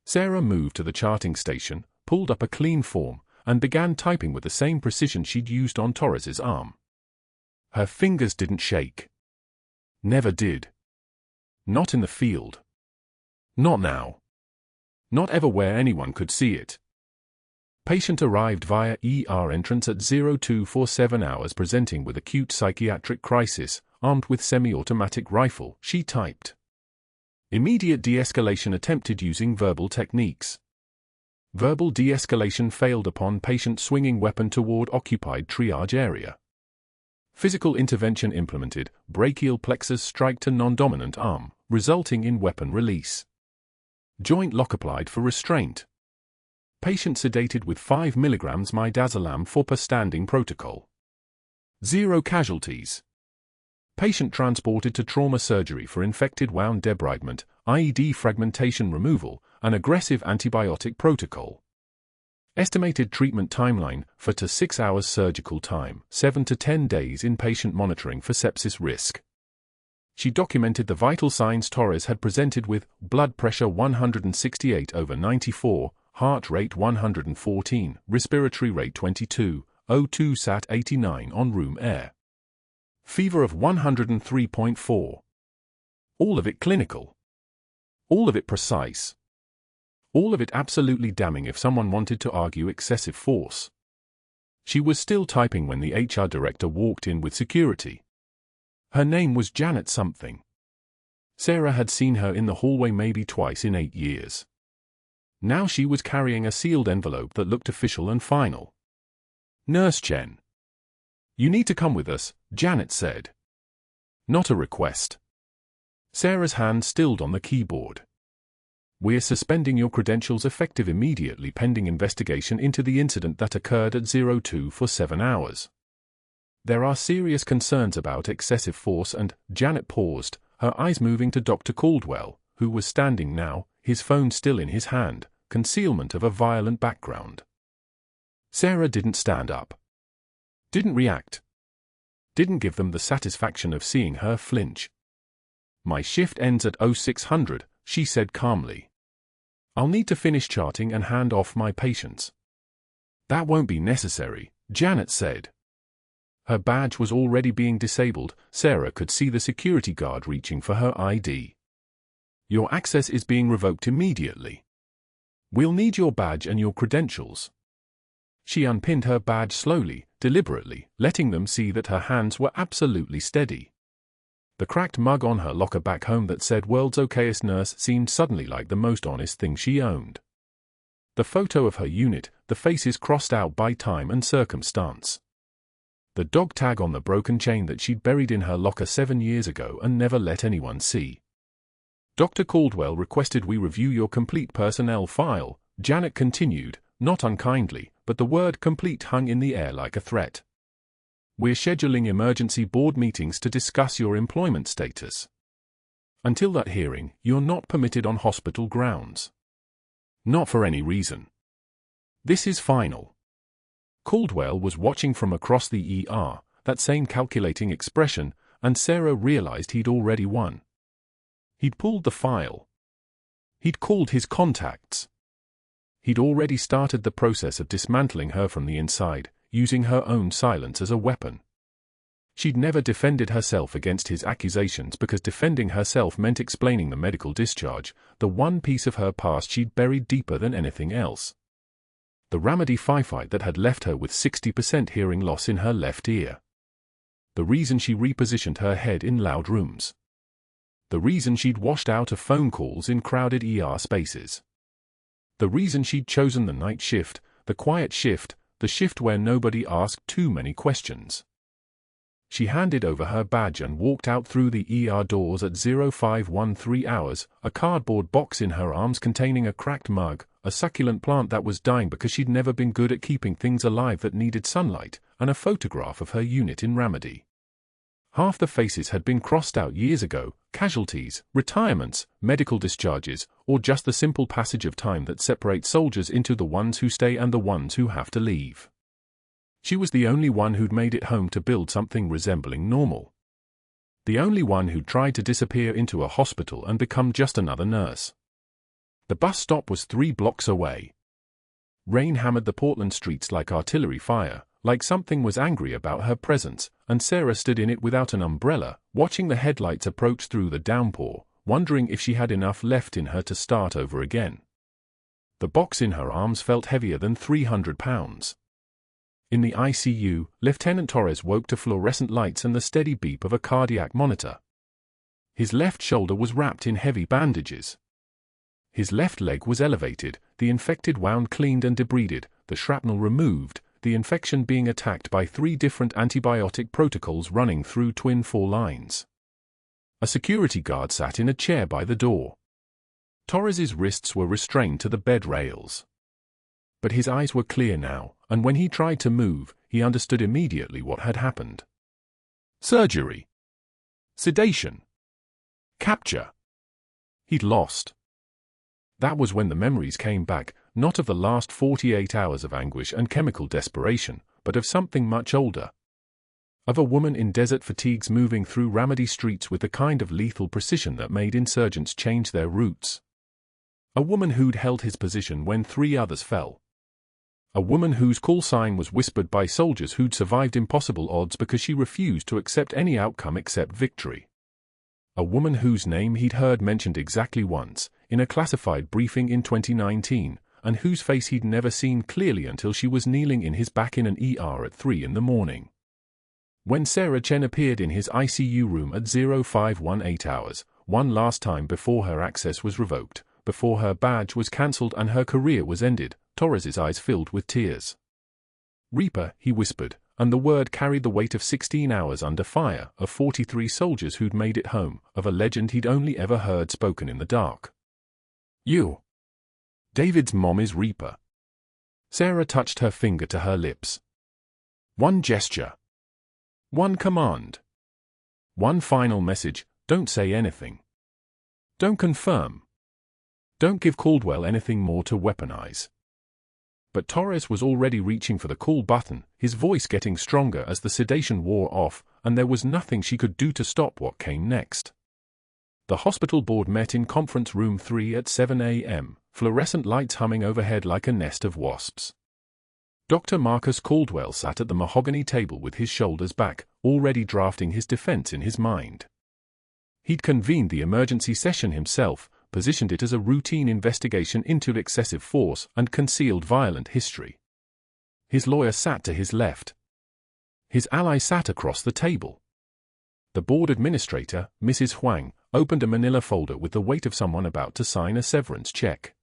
Sarah moved to the charting station, pulled up a clean form, and began typing with the same precision she'd used on Torres's arm. Her fingers didn't shake. Never did. Not in the field. Not now. Not ever where anyone could see it. Patient arrived via ER entrance at 0247 hours presenting with acute psychiatric crisis, armed with semi-automatic rifle, she typed. Immediate de-escalation attempted using verbal techniques. Verbal de-escalation failed upon patient swinging weapon toward occupied triage area. Physical intervention implemented, brachial plexus strike to non-dominant arm, resulting in weapon release. Joint lock applied for restraint. Patient sedated with 5 mg midazolam for per standing protocol. 0 casualties. Patient transported to trauma surgery for infected wound debridement, IED fragmentation removal, and aggressive antibiotic protocol. Estimated treatment timeline, 4 to 6 hours surgical time, 7 to 10 days inpatient monitoring for sepsis risk. She documented the vital signs Torres had presented with blood pressure 168/94, heart rate 114, respiratory rate 22, O2 sat 89 on room air. Fever of 103.4. All of it clinical. All of it precise. All of it absolutely damning if someone wanted to argue excessive force. She was still typing when the HR director walked in with security. Her name was Janet something. Sarah had seen her in the hallway maybe twice in 8 years. Now she was carrying a sealed envelope that looked official and final. Nurse Chen. You need to come with us, Janet said. not a request. Sarah's hand stilled on the keyboard. We're suspending your credentials effective immediately pending investigation into the incident that occurred at 02 for 7 hours. There are serious concerns about excessive force and, Janet paused, her eyes moving to Dr. Caldwell, who was standing now, his phone still in his hand, concealment of a violent background. Sarah didn't stand up. Didn't react. Didn't give them the satisfaction of seeing her flinch. My shift ends at 0600, she said calmly. I'll need to finish charting and hand off my patients. That won't be necessary, Janet said. Her badge was already being disabled. Sarah could see the security guard reaching for her ID. Your access is being revoked immediately. We'll need your badge and your credentials. She unpinned her badge slowly, deliberately, letting them see that her hands were absolutely steady. The cracked mug on her locker back home that said "World's Okayest Nurse" seemed suddenly like the most honest thing she owned. The photo of her unit, the faces crossed out by time and circumstance. The dog tag on the broken chain that she'd buried in her locker 7 years ago and never let anyone see. Dr. Caldwell requested we review your complete personnel file, Janet continued, not unkindly, but the word complete hung in the air like a threat. We're scheduling emergency board meetings to discuss your employment status. Until that hearing, you're not permitted on hospital grounds. Not for any reason. This is final. Caldwell was watching from across the ER, that same calculating expression, and Sarah realized he'd already won. He'd pulled the file. He'd called his contacts. He'd already started the process of dismantling her from the inside, using her own silence as a weapon. She'd never defended herself against his accusations because defending herself meant explaining the medical discharge, the one piece of her past she'd buried deeper than anything else. The Ramadi firefight that had left her with 60% hearing loss in her left ear. The reason she repositioned her head in loud rooms. The reason she'd washed out of phone calls in crowded ER spaces. The reason she'd chosen the night shift, the quiet shift, the shift where nobody asked too many questions. She handed over her badge and walked out through the ER doors at 0513 hours, a cardboard box in her arms containing a cracked mug, a succulent plant that was dying because she'd never been good at keeping things alive that needed sunlight, and a photograph of her unit in Ramadi. Half the faces had been crossed out years ago, casualties, retirements, medical discharges, or just the simple passage of time that separates soldiers into the ones who stay and the ones who have to leave. She was the only one who'd made it home to build something resembling normal. The only one who'd tried to disappear into a hospital and become just another nurse. The bus stop was 3 blocks away. Rain hammered the Portland streets like artillery fire, like something was angry about her presence, and Sarah stood in it without an umbrella, watching the headlights approach through the downpour, wondering if she had enough left in her to start over again. The box in her arms felt heavier than 300 pounds. In the ICU, Lieutenant Torres woke to fluorescent lights and the steady beep of a cardiac monitor. His left shoulder was wrapped in heavy bandages. His left leg was elevated, the infected wound cleaned and debrided, the shrapnel removed, the infection being attacked by 3 different antibiotic protocols running through twin 4 lines. A security guard sat in a chair by the door. Torres's wrists were restrained to the bed rails. But his eyes were clear now, and when he tried to move, he understood immediately what had happened. Surgery. Sedation. Capture. He'd lost. That was when the memories came back, not of the last 48 hours of anguish and chemical desperation, but of something much older. Of a woman in desert fatigues moving through Ramadi streets with the kind of lethal precision that made insurgents change their routes. A woman who'd held his position when 3 others fell. A woman whose call sign was whispered by soldiers who'd survived impossible odds because she refused to accept any outcome except victory. A woman whose name he'd heard mentioned exactly once, in a classified briefing in 2019, and whose face he'd never seen clearly until she was kneeling in his back in an ER at 3 in the morning. When Sarah Chen appeared in his ICU room at 0518 hours, one last time before her access was revoked, before her badge was cancelled and her career was ended, Torres's eyes filled with tears. "Reaper," he whispered, and the word carried the weight of 16 hours under fire, of 43 soldiers who'd made it home, of a legend he'd only ever heard spoken in the dark. You. David's mom is Reaper. Sarah touched her finger to her lips. One gesture. One command. One final message: don't say anything. Don't confirm. Don't give Caldwell anything more to weaponize. But Torres was already reaching for the call button, his voice getting stronger as the sedation wore off, and there was nothing she could do to stop what came next. The hospital board met in conference room 3 at 7 a.m., fluorescent lights humming overhead like a nest of wasps. Dr. Marcus Caldwell sat at the mahogany table with his shoulders back, already drafting his defense in his mind. He'd convened the emergency session himself, positioned it as a routine investigation into excessive force and concealed violent history. His lawyer sat to his left. His ally sat across the table. The board administrator, Mrs. Huang, opened a manila folder with the weight of someone about to sign a severance check.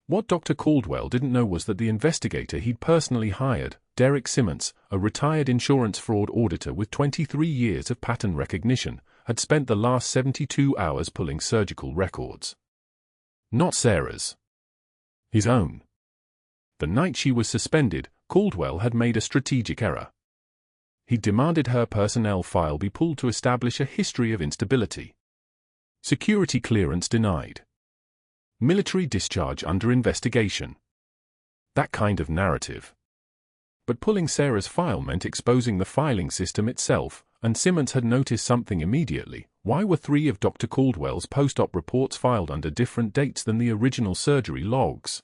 What Dr. Caldwell didn't know was that the investigator he'd personally hired, Derek Simmons, a retired insurance fraud auditor with 23 years of pattern recognition, had spent the last 72 hours pulling surgical records. Not Sarah's. His own. The night she was suspended, Caldwell had made a strategic error. He demanded her personnel file be pulled to establish a history of instability. Security clearance denied. Military discharge under investigation. That kind of narrative. But pulling Sarah's file meant exposing the filing system itself, and Simmons had noticed something immediately. Why were 3 of Dr. Caldwell's post-op reports filed under different dates than the original surgery logs?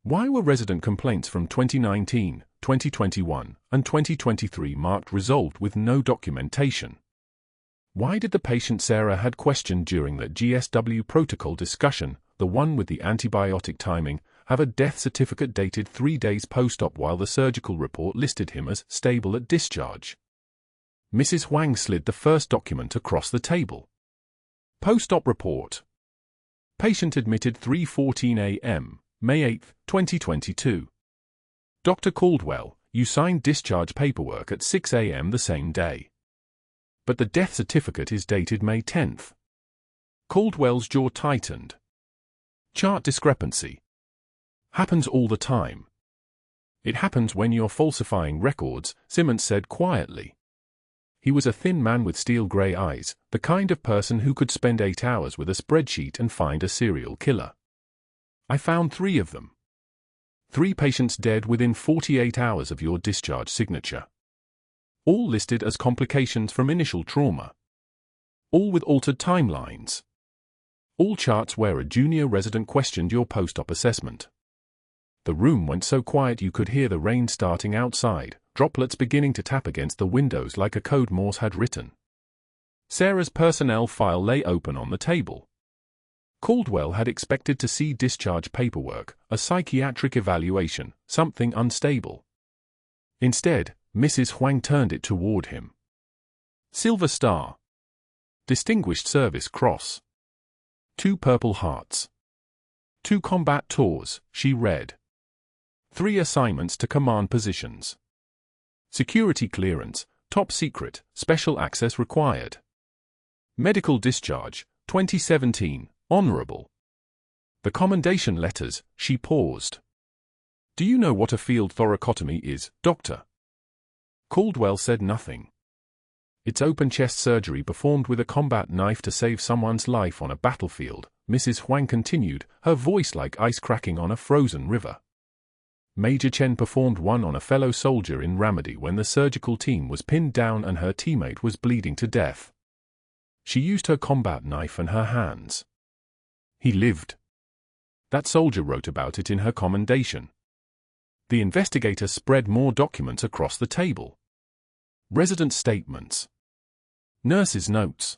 Why were resident complaints from 2019, 2021, and 2023 marked resolved with no documentation? Why did the patient Sarah had questioned during the GSW protocol discussion, the one with the antibiotic timing, have a death certificate dated 3 days post-op while the surgical report listed him as stable at discharge? Mrs. Huang slid the first document across the table. Post-op report. Patient admitted 3:14 a.m., May 8, 2022. Dr. Caldwell, you signed discharge paperwork at 6 a.m. the same day. But the death certificate is dated May 10. Caldwell's jaw tightened. Chart discrepancy. Happens all the time. It happens when you're falsifying records, Simmons said quietly. He was a thin man with steel gray eyes, the kind of person who could spend 8 hours with a spreadsheet and find a serial killer. I found 3 of them. 3 patients dead within 48 hours of your discharge signature. All listed as complications from initial trauma. All with altered timelines. All charts where a junior resident questioned your post-op assessment. The room went so quiet you could hear the rain starting outside, droplets beginning to tap against the windows like a code Morse had written. Sarah's personnel file lay open on the table. Caldwell had expected to see discharge paperwork, a psychiatric evaluation, something unstable. Instead, Mrs. Huang turned it toward him. Silver Star. Distinguished Service Cross. 2 Purple Hearts. 2 combat tours, she read. 3 assignments to command positions. Security clearance, top secret, special access required. Medical discharge, 2017, honorable. The commendation letters, she paused. Do you know what a field thoracotomy is, doctor? Caldwell said nothing. It's open-chest surgery performed with a combat knife to save someone's life on a battlefield, Mrs. Huang continued, her voice like ice cracking on a frozen river. Major Chen performed one on a fellow soldier in Ramadi when the surgical team was pinned down and her teammate was bleeding to death. She used her combat knife and her hands. He lived. That soldier wrote about it in her commendation. The investigator spread more documents across the table. Resident statements. Nurses' notes.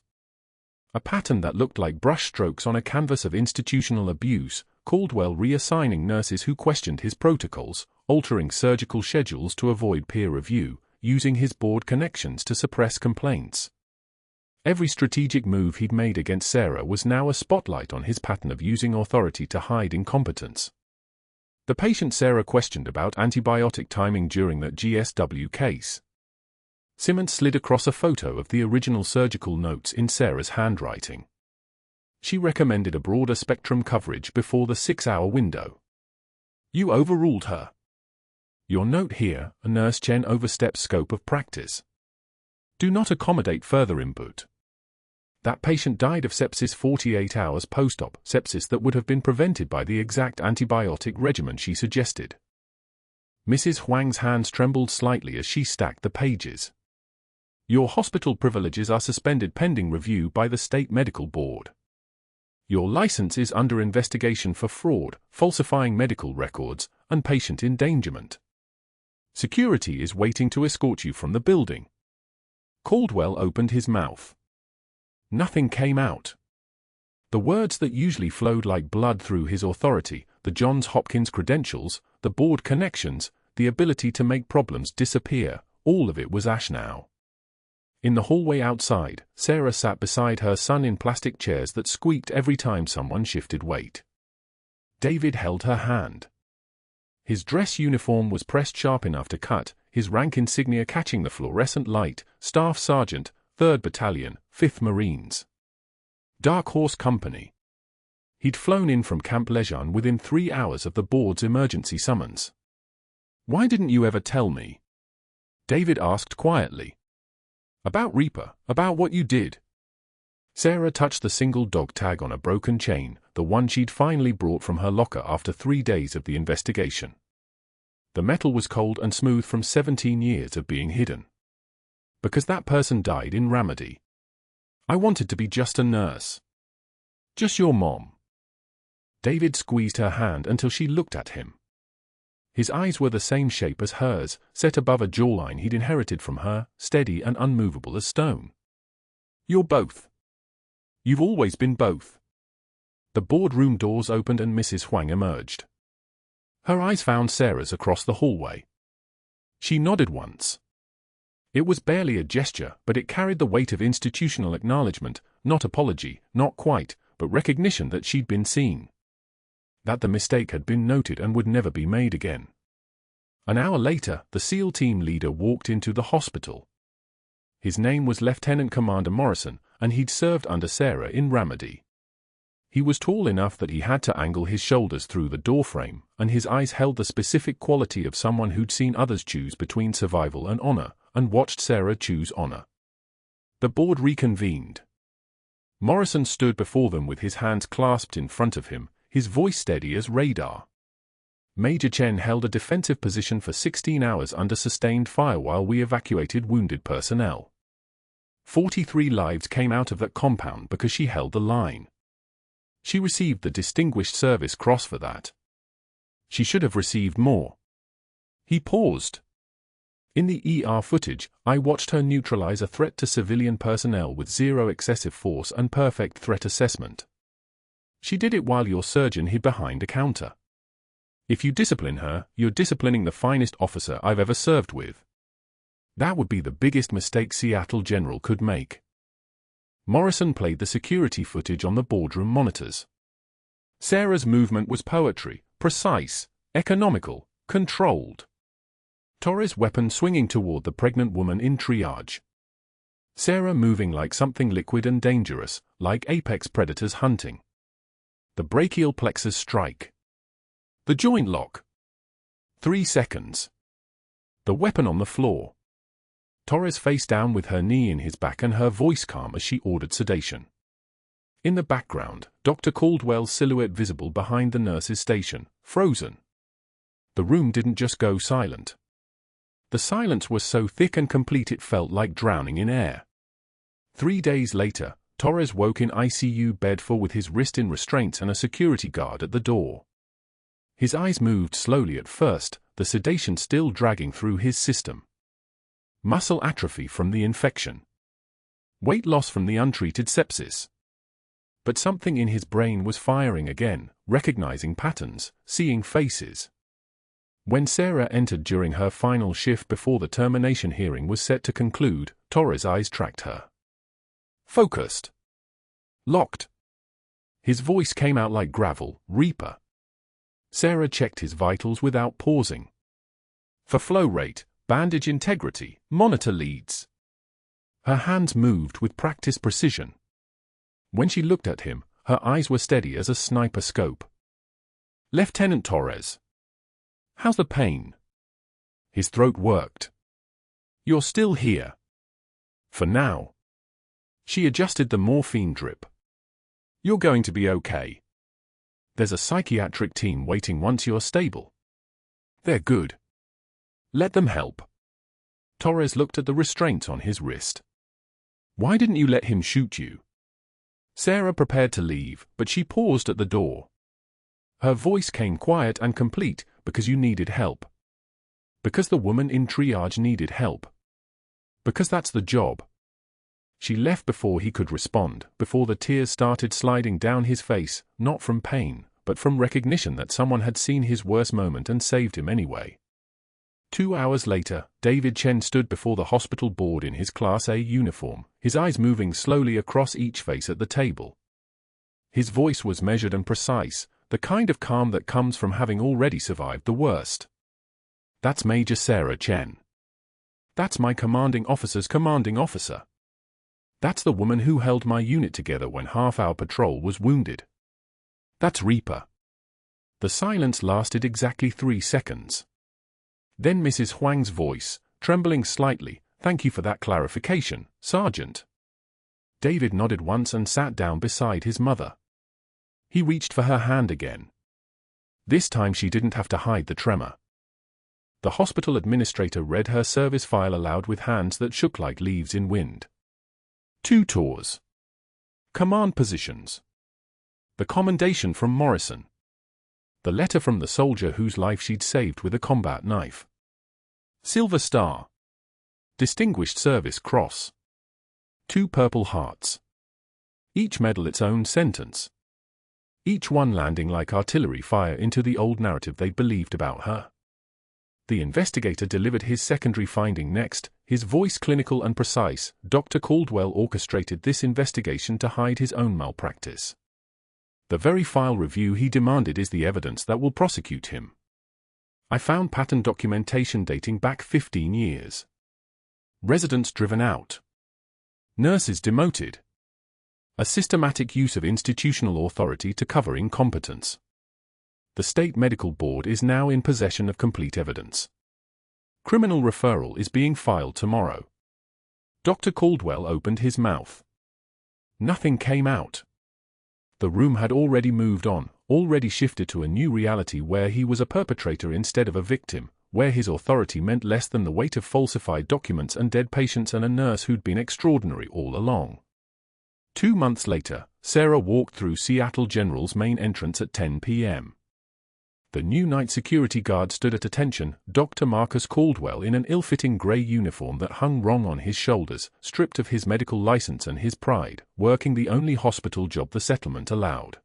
A pattern that looked like brushstrokes on a canvas of institutional abuse, Caldwell reassigning nurses who questioned his protocols, altering surgical schedules to avoid peer review, using his board connections to suppress complaints. Every strategic move he'd made against Sarah was now a spotlight on his pattern of using authority to hide incompetence. The patient Sarah questioned about antibiotic timing during that GSW case. Simmons slid across a photo of the original surgical notes in Sarah's handwriting. She recommended a broader spectrum coverage before the 6-hour window. You overruled her. Your note here, a nurse Chen oversteps scope of practice. Do not accommodate further input. That patient died of sepsis 48 hours post-op, sepsis that would have been prevented by the exact antibiotic regimen she suggested. Mrs. Huang's hands trembled slightly as she stacked the pages. Your hospital privileges are suspended pending review by the State Medical Board. Your license is under investigation for fraud, falsifying medical records, and patient endangerment. Security is waiting to escort you from the building. Caldwell opened his mouth. Nothing came out. The words that usually flowed like blood through his authority, the Johns Hopkins credentials, the board connections, the ability to make problems disappear, all of it was ash now. In the hallway outside, Sarah sat beside her son in plastic chairs that squeaked every time someone shifted weight. David held her hand. His dress uniform was pressed sharp enough to cut, his rank insignia catching the fluorescent light, Staff Sergeant, 3rd Battalion, 5th Marines. Dark Horse Company. He'd flown in from Camp Lejeune within 3 hours of the board's emergency summons. Why didn't you ever tell me? David asked quietly. About Reaper, about what you did. Sarah touched the single dog tag on a broken chain, the one she'd finally brought from her locker after 3 days of the investigation. The metal was cold and smooth from 17 years of being hidden. Because that person died in Ramadi. I wanted to be just a nurse. Just your mom. David squeezed her hand until she looked at him. His eyes were the same shape as hers, set above a jawline he'd inherited from her, steady and unmovable as stone. You're both. You've always been both. The boardroom doors opened and Mrs. Huang emerged. Her eyes found Sarah's across the hallway. She nodded once. It was barely a gesture, but it carried the weight of institutional acknowledgement, not apology, not quite, but recognition that she'd been seen. That the mistake had been noted and would never be made again. An hour later, the SEAL team leader walked into the hospital. His name was Lieutenant Commander Morrison, and he'd served under Sarah in Ramadi. He was tall enough that he had to angle his shoulders through the doorframe, and his eyes held the specific quality of someone who'd seen others choose between survival and honor, and watched Sarah choose honor. The board reconvened. Morrison stood before them with his hands clasped in front of him, his voice steady as radar. Major Chen held a defensive position for 16 hours under sustained fire while we evacuated wounded personnel. 43 lives came out of that compound because she held the line. She received the Distinguished Service Cross for that. She should have received more. He paused. In the ER footage, I watched her neutralize a threat to civilian personnel with zero excessive force and perfect threat assessment. She did it while your surgeon hid behind a counter. If you discipline her, you're disciplining the finest officer I've ever served with. That would be the biggest mistake Seattle General could make. Morrison played the security footage on the boardroom monitors. Sarah's movement was poetry, precise, economical, controlled. Torres' weapon swinging toward the pregnant woman in triage. Sarah moving like something liquid and dangerous, like apex predators hunting. The brachial plexus strike. The joint lock. 3 seconds. The weapon on the floor. Torres face down with her knee in his back and her voice calm as she ordered sedation. In the background, Dr. Caldwell's silhouette visible behind the nurse's station, frozen. The room didn't just go silent. The silence was so thick and complete it felt like drowning in air. 3 days later, Torres woke in ICU bed full with his wrist in restraints and a security guard at the door. His eyes moved slowly at first, the sedation still dragging through his system. Muscle atrophy from the infection. Weight loss from the untreated sepsis. But something in his brain was firing again, recognizing patterns, seeing faces. When Sarah entered during her final shift before the termination hearing was set to conclude, Torres' eyes tracked her. Focused. Locked. His voice came out like gravel, Reaper. Sarah checked his vitals without pausing. For flow rate, bandage integrity, monitor leads. Her hands moved with practiced precision. When she looked at him, her eyes were steady as a sniper scope. Lieutenant Torres. How's the pain? His throat worked. You're still here. For now. She adjusted the morphine drip. You're going to be okay. There's a psychiatric team waiting once you're stable. They're good. Let them help. Torres looked at the restraints on his wrist. Why didn't you let him shoot you? Sarah prepared to leave, but she paused at the door. Her voice came quiet and complete. Because you needed help. Because the woman in triage needed help. Because that's the job. She left before he could respond, before the tears started sliding down his face, not from pain, but from recognition that someone had seen his worst moment and saved him anyway. 2 hours later, David Chen stood before the hospital board in his Class A uniform, his eyes moving slowly across each face at the table. His voice was measured and precise, the kind of calm that comes from having already survived the worst. That's Major Sarah Chen. That's my commanding officer's commanding officer. That's the woman who held my unit together when half our patrol was wounded. That's Reaper. The silence lasted exactly 3 seconds. Then Mrs. Huang's voice, trembling slightly, "Thank you for that clarification, Sergeant." David nodded once and sat down beside his mother. He reached for her hand again. This time she didn't have to hide the tremor. The hospital administrator read her service file aloud with hands that shook like leaves in wind. 2 tours. Command positions. The commendation from Morrison. The letter from the soldier whose life she'd saved with a combat knife. Silver Star. Distinguished Service Cross. 2 Purple Hearts. Each medal its own sentence. Each one landing like artillery fire into the old narrative they believed about her. The investigator delivered his secondary finding next, his voice clinical and precise. Dr. Caldwell orchestrated this investigation to hide his own malpractice. The very file review he demanded is the evidence that will prosecute him. I found pattern documentation dating back 15 years. Residents driven out. Nurses demoted. A systematic use of institutional authority to cover incompetence. The State Medical Board is now in possession of complete evidence. Criminal referral is being filed tomorrow. Dr. Caldwell opened his mouth. Nothing came out. The room had already moved on, already shifted to a new reality where he was a perpetrator instead of a victim, where his authority meant less than the weight of falsified documents and dead patients and a nurse who'd been extraordinary all along. 2 months later, Sarah walked through Seattle General's main entrance at 10 p.m. The new night security guard stood at attention, Dr. Marcus Caldwell in an ill-fitting grey uniform that hung wrong on his shoulders, stripped of his medical license and his pride, working the only hospital job the settlement allowed.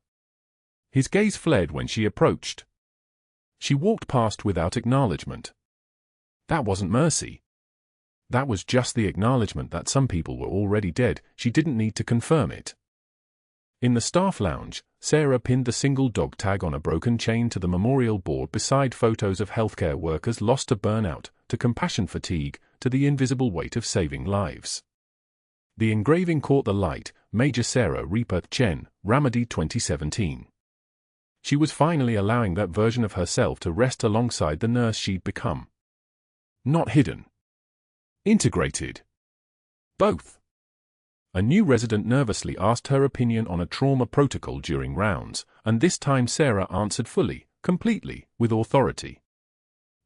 His gaze fled when she approached. She walked past without acknowledgement. That wasn't mercy. That was just the acknowledgement that some people were already dead. She didn't need to confirm it. In the staff lounge, Sarah pinned the single dog tag on a broken chain to the memorial board beside photos of healthcare workers lost to burnout, to compassion fatigue, to the invisible weight of saving lives. The engraving caught the light, Major Sarah Reaper Chen, Ramadi 2017. She was finally allowing that version of herself to rest alongside the nurse she'd become. Not hidden. Integrated. Both. A new resident nervously asked her opinion on a trauma protocol during rounds, and this time Sarah answered fully, completely, with authority.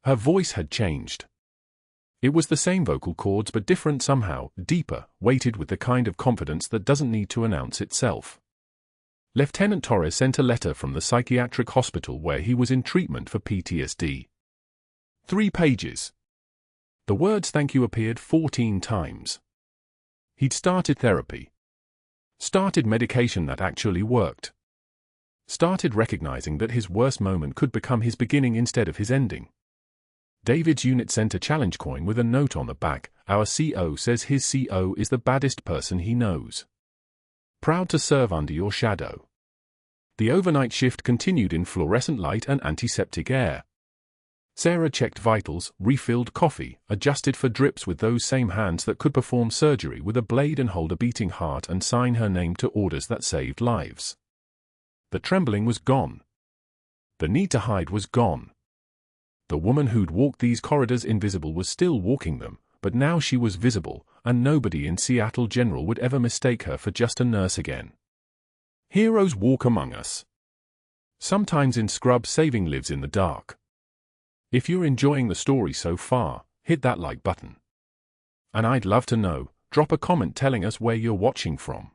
Her voice had changed. It was the same vocal cords but different somehow, deeper, weighted with the kind of confidence that doesn't need to announce itself. Lieutenant Torres sent a letter from the psychiatric hospital where he was in treatment for PTSD. 3 pages. The words "thank you" appeared 14 times. He'd started therapy. Started medication that actually worked. Started recognizing that his worst moment could become his beginning instead of his ending. David's unit sent a challenge coin with a note on the back. Our CO says his CO is the baddest person he knows. Proud to serve under your shadow. The overnight shift continued in fluorescent light and antiseptic air. Sarah checked vitals, refilled coffee, adjusted for drips with those same hands that could perform surgery with a blade and hold a beating heart and sign her name to orders that saved lives. The trembling was gone. The need to hide was gone. The woman who'd walked these corridors invisible was still walking them, but now she was visible, and nobody in Seattle General would ever mistake her for just a nurse again. Heroes walk among us. Sometimes in scrub saving lives in the dark. If you're enjoying the story so far, hit that like button. And I'd love to know, drop a comment telling us where you're watching from.